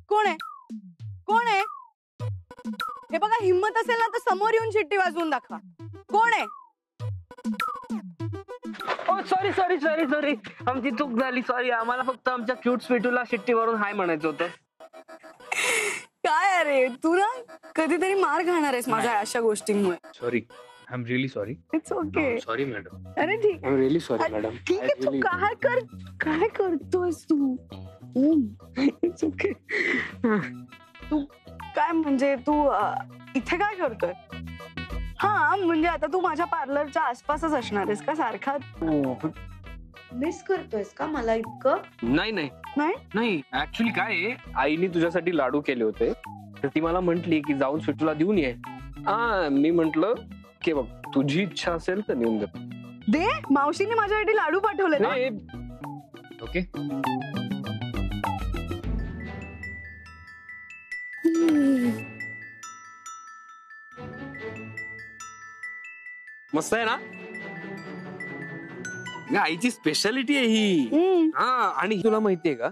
कोण आहे? कोण आहे? हे बघा, हिम्मत असेल ना तर समोर येऊन शिट्टी वाजवून दाखवा. कोण आहे? सॉरी सॉरी सॉरी सॉरी, आमची चूक झाली. सॉरी, आम्हाला फक्त आमच्या क्यूट स्वीटूला शिट्टी मारून हाय म्हणायचं होतं. काय अरे, तू ना कधीतरी मार खाणार आहेस माझ्या अशा गोष्टींमुळे. Sorry, I am really sorry. It's okay. Sorry madam. अरे ठीक I am really sorry madam. ठीक आहे. तू काय करतोयस तू? It's okay. तू काय म्हणजे तू इथे काय करतोय? हा म्हणजे आता तू माझ्या पार्लरच्या आसपासच असणार आहेस का सारखा? मिस करतोयस का मला इतकं? नाही नाही नाही नाही, ऍक्च्युली काय आहे, आईने तुझ्यासाठी लाडू केले होते, तर ती मला म्हंटली की जाऊन स्वीटूला देऊन ये. मी म्हंटल की बघ, तुझी इच्छा असेल तर नेऊन दे. मावशीने माझ्यासाठी लाडू पाठवले ना. ओके. मस्त आहे ना? आईची स्पेशालिटी आहे ही. आणि तुला माहितीये का,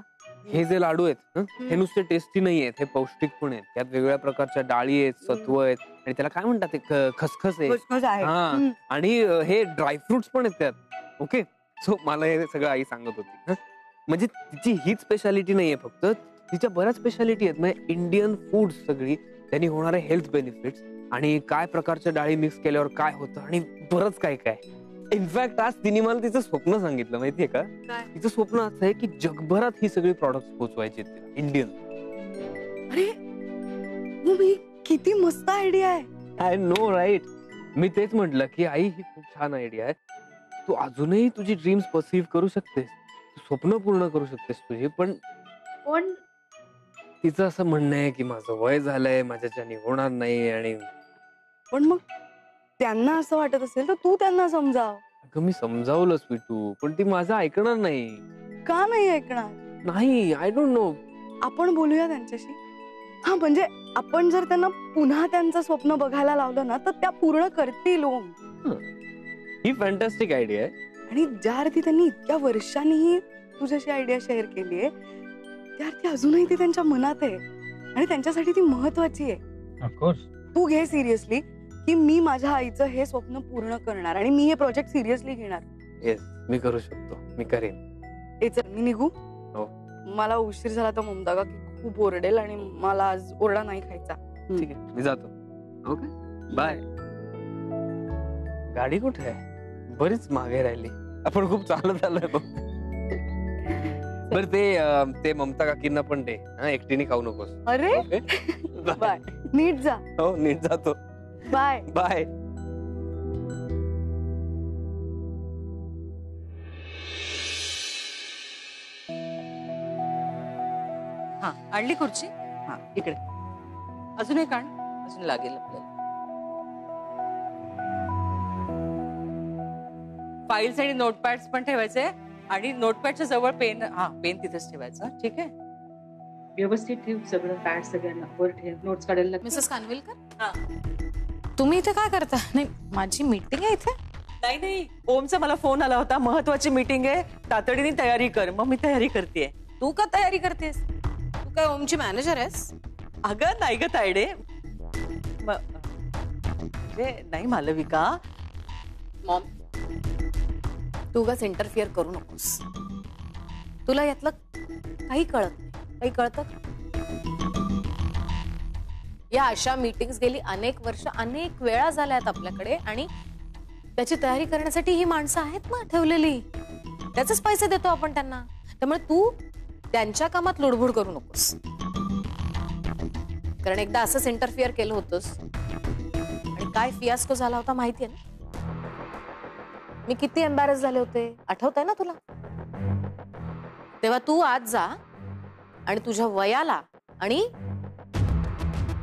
हे जे लाडू आहेत हे नुसते टेस्टी नाही आहेत, हे पौष्टिक पण आहेत. त्यात वेगवेगळ्या प्रकारच्या डाळी आहेत, सत्व आहेत, आणि त्याला काय म्हणतात ते खसखस आहे. आणि हे ड्रायफ्रुट्स पण आहेत त्यात. ओके, सो मला हे सगळं आई सांगत होती. म्हणजे तिची हीच स्पेशालिटी नाहीये, फक्त तिच्या बऱ्याच स्पेशालिटी आहेत. म्हणजे इंडियन फूड सगळी, त्यांनी होणारे हेल्थ बेनिफिट्स, आणि काय प्रकारच्या डाळी मिक्स केल्यावर काय होतं, आणि बरंच काय काय. इनफॅक्ट आज तिने मला तिचं स्वप्न सांगितलं, माहितीये का? तिचं स्वप्न असं आहे की जगभरात ही सगळी प्रॉडक्ट पोहोचवायची इंडियन. अरे किती मस्त आयडिया आहे. I know right. मी तेच म्हटलं की आई, ही खूप छान आयडिया आहे. तू अजूनही तुझी ड्रीम्स परसीव्ह करू शकतेस, स्वप्न पूर्ण करू शकतेस तुझी. पण तिचं असं म्हणणं आहे की माझं वय झालंय, माझ्याच्याने होणार नाही. आणि पण मग त्यांना असं वाटत असेल तर तू त्यांना समजाव. अगं मी समजावलं स्वीटू, पण ती माझं ऐकणार नाही. का नाही ऐकणार? नाही, आय डोंट नो. आपण बोलूया त्यांच्याशी. हा म्हणजे आपण जर त्यांना पुन्हा त्यांचं स्वप्न बघायला लावलं ना तर त्या पूर्ण करतील. ही फॅन्टॅस्टिक आयडिया आहे. आणि ज्या अर्थी त्यांनी इतक्या वर्षांनी तुझ्याशी आयडिया शेअर केलीये, त्या अर्थी अजूनही ती त्यांच्या मनात आहे, आणि त्यांच्यासाठी ती महत्वाची आहे. ऑफकोर्स. तू घे सिरियसली की मी माझ्या आईचं हे स्वप्न पूर्ण करणार, आणि मी हे प्रोजेक्ट सिरियसली घेणार. येस, मी करू शकतो, मी करेन. चल, मी निघू. हो. मला उशीर झाला तर ममता का खूप ओरडेल, आणि मला आज ओरडा नाही खायचा. ठीक आहे, मी जातो. Okay, bye. गाडी कुठे आहे? बरीच मागे राहिली. आपण खूप चालत आलोय बघ. बर, ते ममता काकींना पण दे. एकटीने खाऊ नकोस. अरे बाय. नीट जा. हो, नीट जातो. Bye bye. हा, आणली खुर्ची? हा, इकडे. अजून एक आण. अजून लागेल आपल्याला. फाईल्स आणि नोटपॅड्स पण ठेवायचे, आणि नोटपॅडच्या जवळ पेन. हा, पेन तिथेच ठेवायचा. ठीक आहे, व्यवस्थित ठेव सगळं. पॅड सगळ्यांना वर ठेव. नोट्स काढायला लागतील. मिसेस कानविलकर, तुम्ही इथे काय करता? नाही, माझी मीटिंग आहे इथे. नाही नाही, ओमचा मला फोन आला होता, महत्वाची मीटिंग आहे, तातडीने तयारी कर. मग मी तयारी करतेय. तू का तयारी करतेस? तू काय ओमची मॅनेजर आहेस? अगं नाही ग तायडे, नाही मालविका. मॉम, तू उगाच इंटरफिअर करू नकोस. तुला यातलं काही कळत नाही. काही कळतं? या अशा मीटिंग्स गेली अनेक वर्ष, अनेक वेळा झाल्यात आपल्याकडे, आणि त्याची तयारी करण्यासाठी ही माणसं आहेत ना ठेवलेली. त्याचेच पैसे देतो आपण त्यांना. त्यामुळे तू त्यांच्या कामात लुडबुड करू नकोस, कारण एकदा असंच इंटरफिअर केलं होतंस, आणि काय फियास्को झाला होता माहितीये ना? मी किती एम्बॅरेस झाले होते, आठवतंय ना तुला? तेव्हा तू आज जा आणि तुझ्या वयाला आणि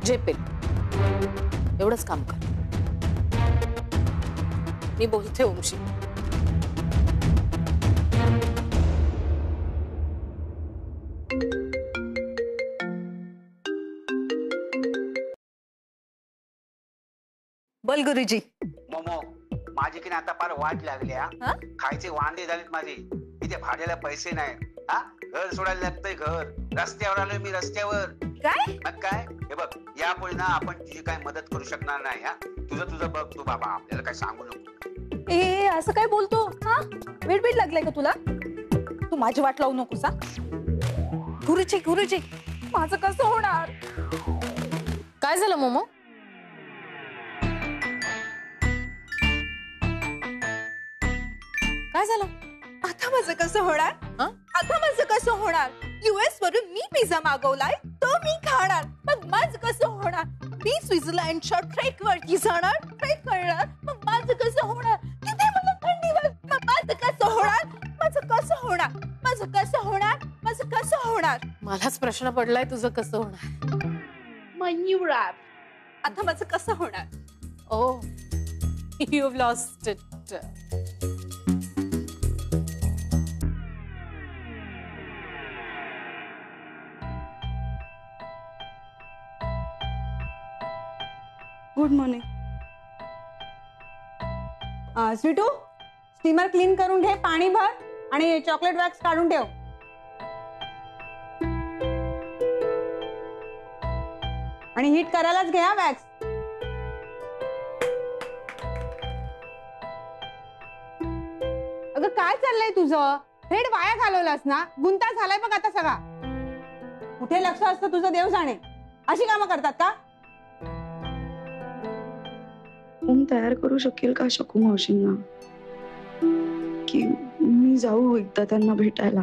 झेपेल एवढंच काम कर. मी बोलते ओमशी. बोल गुरुजी. मोमो, माझी की आता फार वाट लागली. खायचे वांदे झालेत माझे. इथे भाड्याला पैसे नाही. हा, घर सोडायला लागतंय, घर. रस्त्यावर आलोय मी, रस्त्यावर. काय? मग काय, हे बघ, यापुढे ना आपण तुझी काय मदत करू शकणार नाही. हा, तुझं बघ तू बाबा, आपल्याला काय सांगू नको. ए असं काय बोलतो? हा, वेट लागलाय का तुला? तू माझी वाट लावू नकोस. गुरुजी माझं कसं होणार? काय झालं मोमो? काय झालं? आता माझं कसं होणार? हा? आता माझं कसं होणार? US वरून मी पिझ्झा मागवलाय, तो मी खाणार. मग माझं कसं होणार? मी स्वित्झर्लंडच्या ट्रेक वरती जाणार, ट्रेक करणार. मग माझं कसं होणार? तिथे मला थंडी वाजते. मग माझं कसं होणार? माझं कसं होणार? माझं कसं होणार? माझं कसं होणार? मलाच प्रश्न पडलाय तुझं कसं होणार. My new rap. आता माझं कसं होणार? Oh, you've lost it. Good morning. Sweetu, steamer clean करून घे, पाणी भर आणि चॉकलेट वॅक्स काढून ठेव. आणि हीट करायलाच घ्या वॅक्स. अगं काय चाललंय तुझं? थ्रेड वाया घालवलास ना, गुंता झालाय बघ आता सगळा. कुठे लक्ष असतं तुझं देव जाणे. अशी कामं करतात का? ओम तयार करू शकेल का शकू मावशींना, की मी जाऊ एकदा त्यांना भेटायला?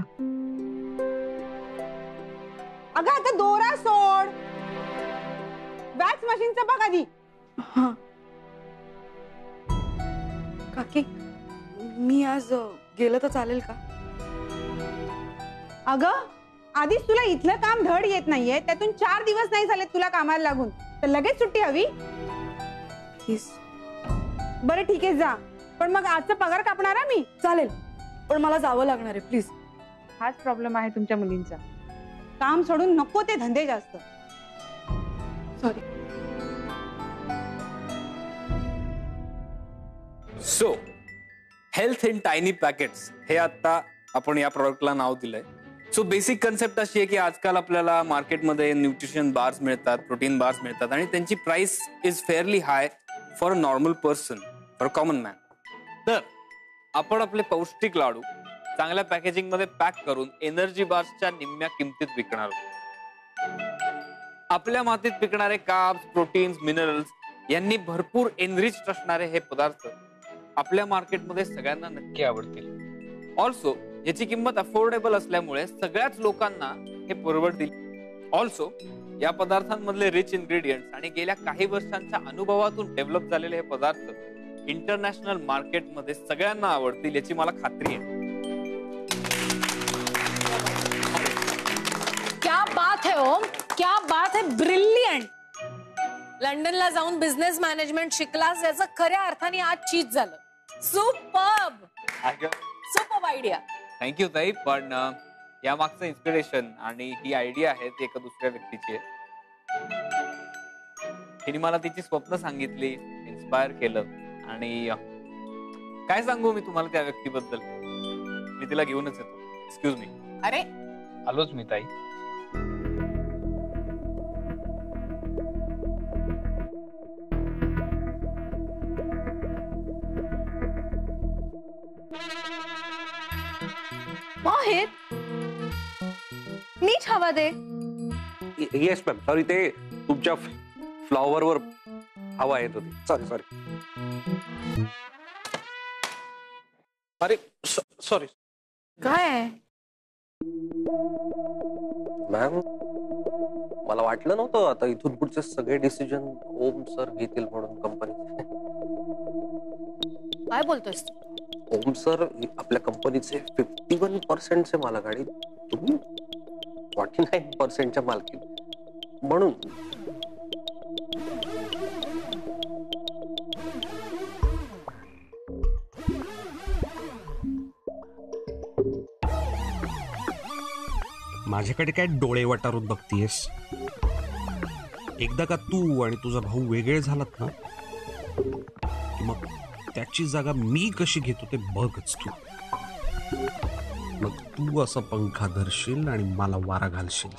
अगं आता दोरा सोड, वॅक्स मशीनचं बघ आधी. हा काकी, मी आज गेलं तर चालेल का? अगं आधीच तुला इथलं काम धड येत नाहीये, त्यातून 4 दिवस नाही झाले तुला कामाला लागून, तर लगेच सुट्टी हवी? प्लीज. बरं ठीक आहे जा, पण मग आजचा पगार कापणार मी. चालेल, पण मला जावं लागणार आहे प्लीज. हाच प्रॉब्लेम आहे तुमच्या मुलींचा, काम सोडून नको ते धंदे जास्त. Sorry. So health in tiny packets हे आता आपण या प्रोडक्टला नाव दिलंय. सो बेसिक कन्सेप्ट अशी आहे की आजकाल आपल्याला मार्केटमध्ये न्यूट्रिशन बार्स मिळतात, प्रोटीन बार्स मिळतात आणि त्यांची price is fairly high for a normal person, for a common man. तर आपण आपले पौष्टिक लाडू चांगल्या पॅकेजिंग मध्ये पॅक करून एनर्जी बार्सच्या निम्म्या किमतीत विकणार आहोत. आपल्या मातीत पिकणारे कार्ब्स, प्रोटीन्स, मिनरल्स यांनी भरपूर एनरिच्ड असणारे हे पदार्थ आपल्या मार्केटमध्ये सगळ्यांना नक्की आवडतील. ऑल्सो याची किंमत अफोर्डेबल असल्यामुळे सगळ्याच लोकांना हे परवडतील. ऑल्सो या पदार्थांमधले रिच इन्ग्रेडियंट्स आणि गेल्या काही वर्षांच्या अनुभवातून डेव्हलप झालेले हे पदार्थ इंटरनॅशनल मार्केटमध्ये सगळ्यांना आवडतील याची मला खात्री आहे. क्या बात है ओम, क्या बात है, ब्रिलियंट. लंडनला जाऊन बिझनेस मॅनेजमेंट शिकलास याचं खऱ्या अर्थाने आज चीज झालं. Superb, superb idea. थँक्यू ताई. पण या मागचं इन्स्पिरेशन आणि ही आयडिया आहे ती एका दुसऱ्या व्यक्तीची आहे. तिने मला तिची स्वप्न सांगितली, इन्स्पायर केलं आणि काय सांगू मी तुम्हाला त्या व्यक्तीबद्दल. मी तिला घेऊनच येतो. Excuse me. अरे आलोच मी ताई. मोहित, नीट हवा दे. येस मॅम, सॉरी ते तुमच्या फ्लॉवरवर हवा येत होती. सॉरी. अरे सॉरी काय मॅम, मला वाटलं नव्हतं आता इथून पुढचे सगळे डिसिजन ओम सर घेतील म्हणून कंपनीचे. काय बोलतोयस? ओम सर आपल्या कंपनीचे 51% मालक आणि तुम्ही 49% मालकी म्हणून. माझ्याकडे काय डोळे वाटारून बघतीयस? एकदा का तू आणि तुझा भाऊ वेगळे झालात ना, की मग त्याची जागा मी कशी घेतो ते बघच तू. मग तू असा पंखा धरशील आणि मला वारा घालशील.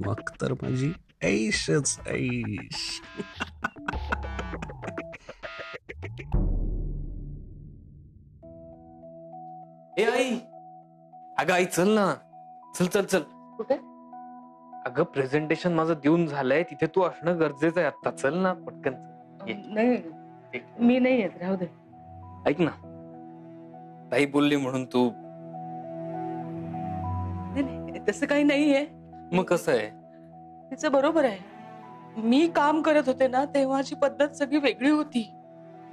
मग तर माझी ऐशच ऐश. ए आई, अगं आई चल ना, चल चल चल. कुठे? अगं प्रेझेंटेशन माझं देऊन झालंय, तिथे तू असणं गरजेचं आहे. आता चल ना पटकन. ये. नाही, मी नाही येत, राहू दे. ऐक ना, ताई बोलली म्हणून तू. नाही, तसं काही नाहीये. मग कसं आहे? तिचं बरोबर आहे. मी काम करत होते ना तेव्हाची पद्धत सगळी वेगळी होती.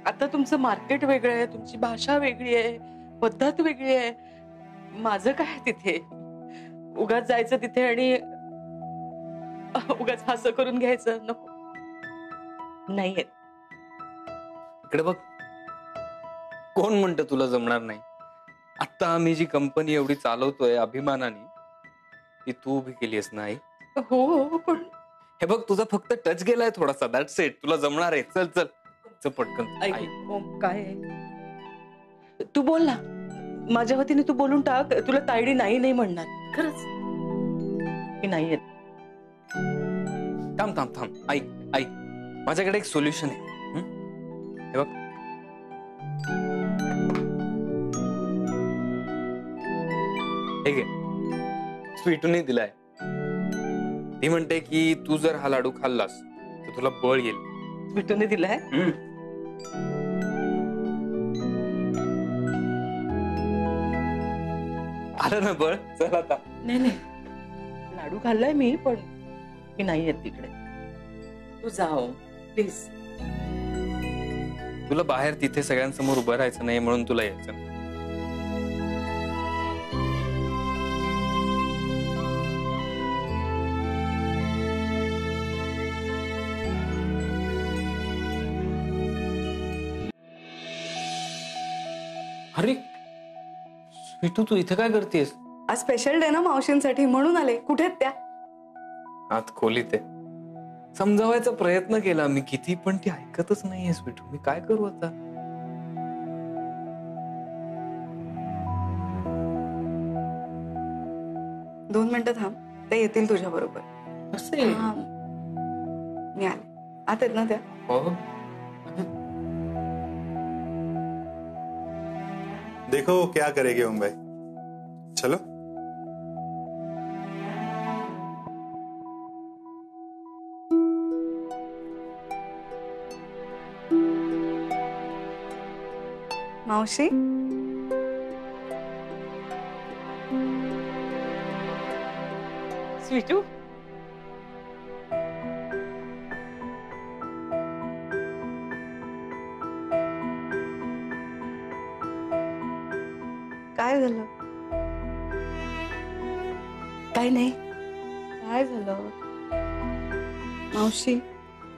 आता तुमचं मार्केट वेगळं आहे, तुमची भाषा वेगळी आहे, पद्धत वेगळी आहे. माझं काय तिथे उगाच जायचं तिथे आणि उगाच असं करून घ्यायचं. नको, नाही येत. इकडे बघ, कोण म्हणतं तुला जमणार नाही? आता आम्ही जी कंपनी एवढी चालवतोय अभिमानाने, ती तू उभी केली आहेस ना आई. हो, पण हे बघ, तुझा फक्त टच गेलाय थोडासा, दॅट्स इट. तुला जमणार आहे. चल चल चल पटकन. ऐक, आई, ओम, काय आहे? तू बोल ना, माझ्या वतीने तू बोलून टाक. तुला तायडी नाही नाही म्हणणार. खरंच मी नाही येत. थांब थांब थांब. ऐक ऐक, माझ्याकडे एक सोल्युशन आहे. हे बघ, हे घे, स्वीटूने दिलाय. ती म्हणते की तू जर हा लाडू खाल्लास तर तुला बळ येईल. बिटूने दिलाय. आलं ना बळ? चल आता. नाही नाही, लाडू खाल्लाय मी, पण मी नाही येत तिकडे. तू जाओ प्लीज. तुला बाहेर तिथे सगळ्यांसमोर उभं राहायचं नाही म्हणून तुला यायचं. अरे स्वीटू, तू इथे काय करतेस? आज स्पेशल डे ना मावशींसाठी, म्हणून आले. कुठे आहेत त्या? आत खोलीत आहे. समजावायचा प्रयत्न केला मी किती, पण ती ऐकतच नाहीये. स्वीटू, मी काय करू आता? दोन मिनिटं थांब, ते येतील तुझ्या बरोबर. असे मी आले. आत आहेत ना त्या? हो. देखो क्या करेगी ओम भाई. चलो. मावशी, स्वीटू, काय झालं? काय नाही. काय झालं? मावशी,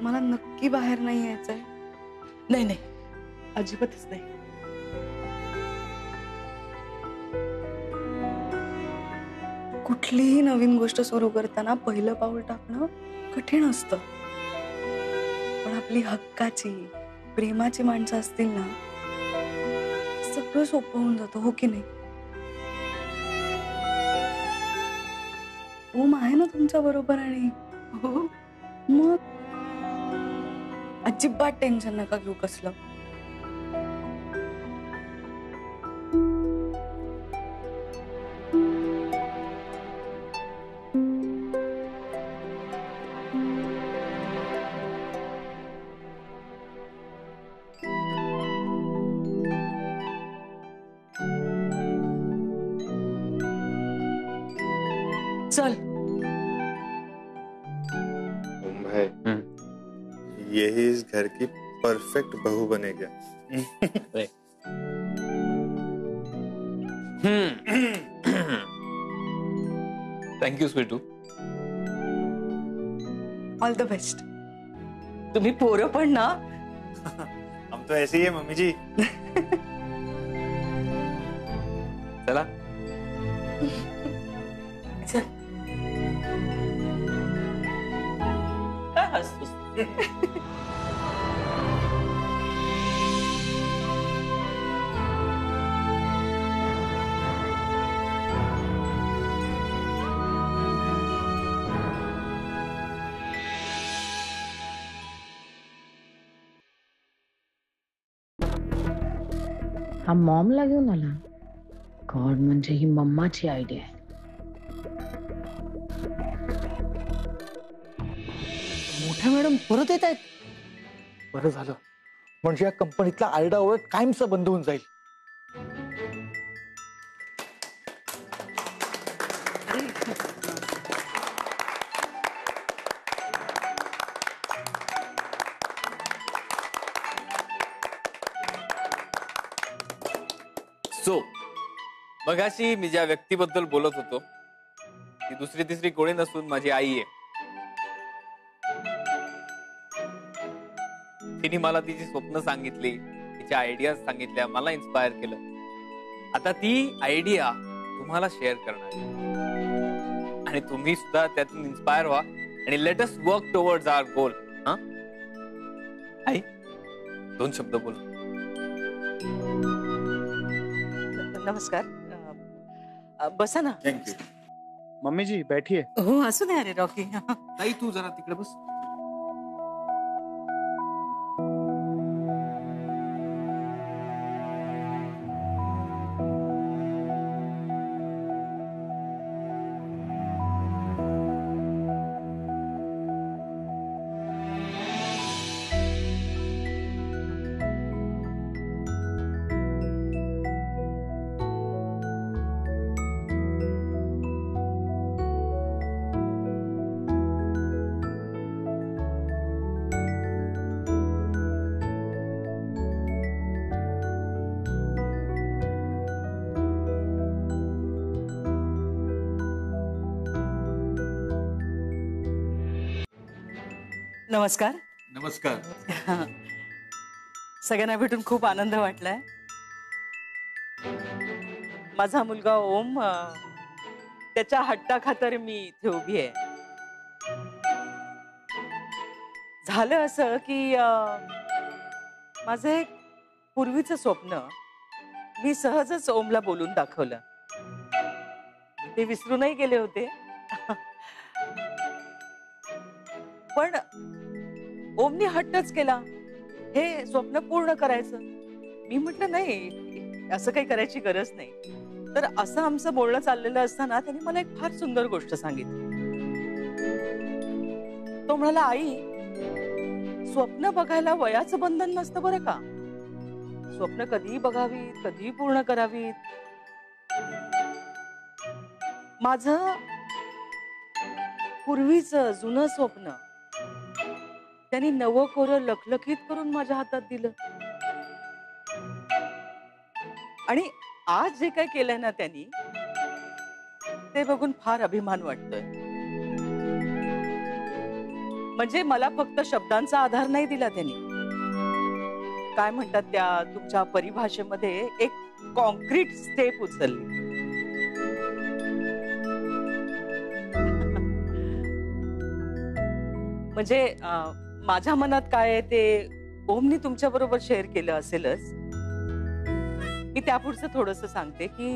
मला नक्की बाहेर नाही यायचंय. नाही नाही, अजिबातच नाही. कुठलीही नवीन गोष्ट सुरू करताना पहिलं पाऊल टाकणं कठीण असतं, पण आपली हक्काची प्रेमाची माणसं असतील ना, सगळं सोपं होऊन जातं. हो की नाही? ओम आहे ना तुमच्या बरोबर, आणि हो, मग अजिबात टेन्शन नका घेऊ कसलं. चल. ओम भाई, यही इस घर की परफेक्ट बहू बनेगा. Thank you Sweetu. All the best. तुम्ही पोरं पण ना. हम तो ऐसे ही है मम्मी जी. चला. चल. काय हसतोस? हा मॉमला घेऊन आला. गॉड, म्हणजे ही मम्माची आयडिया आहे. मोठ्या मॅडम परत येत आहेत. बरं झालं, म्हणजे या कंपनीतला आरडाओरड कायमचा बंद होऊन जाईल. सो मगाशी मी ज्या व्यक्तीबद्दल बोलत होतो ती दुसरी तिसरी कोणी नसून माझी आई आहे. तिने मला तिची स्वप्न सांगितली, तिच्या आयडिया सांगितल्या, मला इन्स्पायर केलं. आता ती आयडिया तुम्हाला शेअर करणार आणि तुम्ही सुद्धा त्यातून इन्स्पायर व्हा आणि let us work towards our goal. हा आई, 2 शब्द बोल. नमस्कार. बसा ना. थँक्यू. मम्मी जी बैठिए. हो, असू दे. अरे रॉकी, ताई तू जरा तिकडे बस. नमस्कार. नमस्कार. सगळ्यांना भेटून खूप आनंद वाटलाय. माझा मुलगा ओम, त्याच्या हट्टाखातर मी इथे उभी आहे. झालं असं की माझं एक पूर्वीचं स्वप्न मी सहजच ओमला बोलून दाखवलं. ते विसरूनही गेले होते. पण ओमनी हट्टच केला हे स्वप्न पूर्ण करायचं. मी म्हटलं नाही, असं काही करायची गरज नाही. तर असं आमचं बोलणं चाललेलं असताना त्यांनी मला एक फार सुंदर गोष्ट सांगितली. तो म्हणाला, आई, स्वप्न बघायला वयाचं बंधन नसतं बरं का. स्वप्न कधीही बघावीत, कधीही पूर्ण करावीत. माझं पूर्वीचं जुनं स्वप्न त्यांनी नवं कोरं लखलखीत करून माझ्या हातात दिलं. आणि आज जे काय केलंय ना त्यांनी, ते बघून फार अभिमान वाटतोय. म्हणजे मला फक्त शब्दांचा आधार नाही दिला त्यांनी. काय म्हणतात त्या तुमच्या परिभाषेमध्ये, एक कॉन्क्रीट स्टेप उचलली. म्हणजे माझ्या मनात काय आहे ते ओमनी तुमच्या बरोबर शेअर केलं असेलच. मी त्यापुढचं थोडंसं सांगते की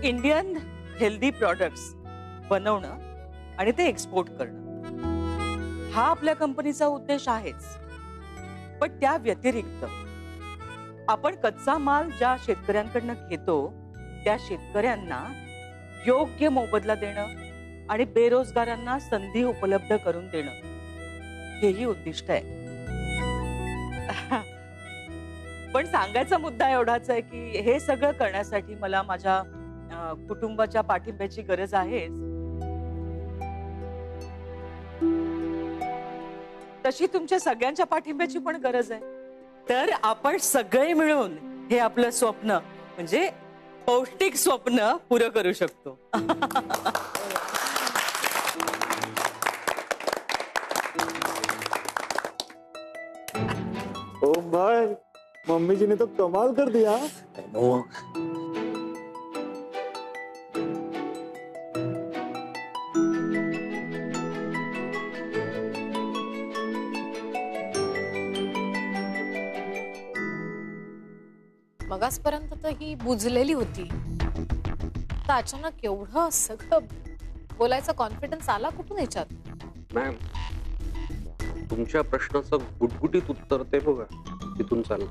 इंडियन हेल्दी प्रॉडक्ट्स बनवणं आणि ते एक्सपोर्ट करणं हा आपल्या कंपनीचा उद्देश आहेच. पण त्या व्यतिरिक्त आपण कच्चा माल ज्या शेतकऱ्यांकडनं घेतो त्या शेतकऱ्यांना योग्य मोबदला देणं आणि बेरोजगारांना संधी उपलब्ध करून देणं हेही उद्दिष्ट आहे. पण सांगायचा मुद्दा एवढाच आहे की हे सगळं करण्यासाठी मला माझ्या कुटुंबाच्या पाठिंब्याची गरज आहे. तशी तुमच्या सगळ्यांच्या पाठिंब्याची पण गरज आहे. तर आपण सगळे मिळून हे आपलं स्वप्न म्हणजे पौष्टिक स्वप्न पुरं करू शकतो. ओम भाई, मम्मी जी ने तो कमाल कर दिया. मगासपर्यंत तर ही बुजलेली होती. तर अचानक एवढं सगळं बोलायचा कॉन्फिडन्स आला कुठून याच्यात? मॅम, तुमच्या प्रश्नाचं गुटगुटीत उत्तर ते बघा तिथून चाललं.